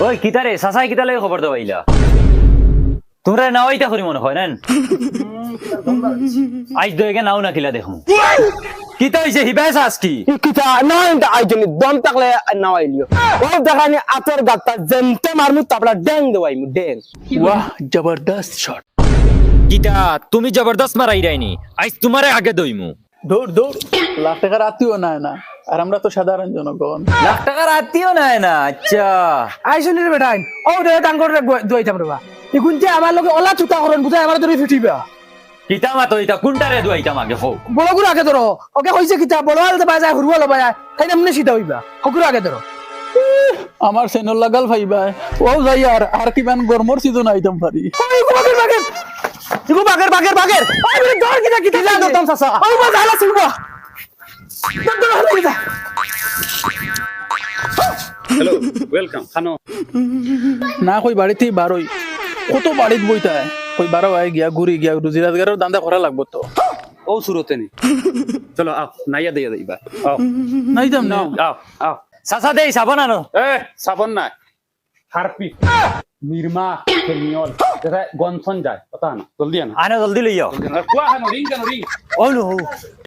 ওই কিতারে সাসাই কিতা লাগে খবর দেওয়াইলা তোমরা নাও ইটা করি মনে হয় না আজ দইকে নাও না কিলা দেখো কিতা হইছে হিবাস আজকি কিতা না এটা আইজনি দম তাকলে নাওয়াইলিও ও দেখানি আতর গাতা জেনতে মারমু তাবলা ড্যাং দেওয়াইমু ড্যাং वाह जबरदस्त शॉट কিতা তুমি জবরদস্ত মারাই রাইনি আজ তোমারে আগে দইমু দৌড় দৌড় লাখ টাকার আত্মীয় না না আর আমরা তো সাধারণ জনগণ লাখ টাকার আত্মীয় নাই না আচ্ছা আইজনি রে বেটাইন ও রে ডাঙ্গর রে দইতাম রে বা ইগুনতে আমার লগে ওলা চুতা করন বুঝাই আমার ধরে ফিটিবা কিতা মাতো ইটা কোনটারে দুইটা মাগে হো বড় গুলো আগে ধরো ওকে হইছে কিতা বড় আলতে বাজায় হুরুয়া লবায় তাই না মনে সিধা হইবা হকুর আগে ধরো আমার সেনর লাগাল ভাইবা ও যাই আর কিমান গরমর সিজন আইতাম পারি ওই বাগের বাগের ইগো বাগের বাগের বাগের ওই বলে দর কিতা কিতা যা দম সাসা ওই মা জালা শুনবা দম দম হালা কিতা হ্যালো ওয়েলকাম খানো না কই বাড়িতেই বারোই কত বাড়িত বইতা কই বারো আয় গিয়া ঘুরি গিয়া রুজি রাজগারের দান্দা করা লাগবো তো ও সুরতে নি চলো আও নাইয়া দিয়া দিবা আও নাই যাম না আও আও সাসা দেই সাবান আনো এ সাবন নাই হারপি নির্মা ফেনিয়ল যেটা গনসন যায় কথা না জলদি আনা আনো জলদি লইও কুয়া খানো রিং কেন রিং ও নো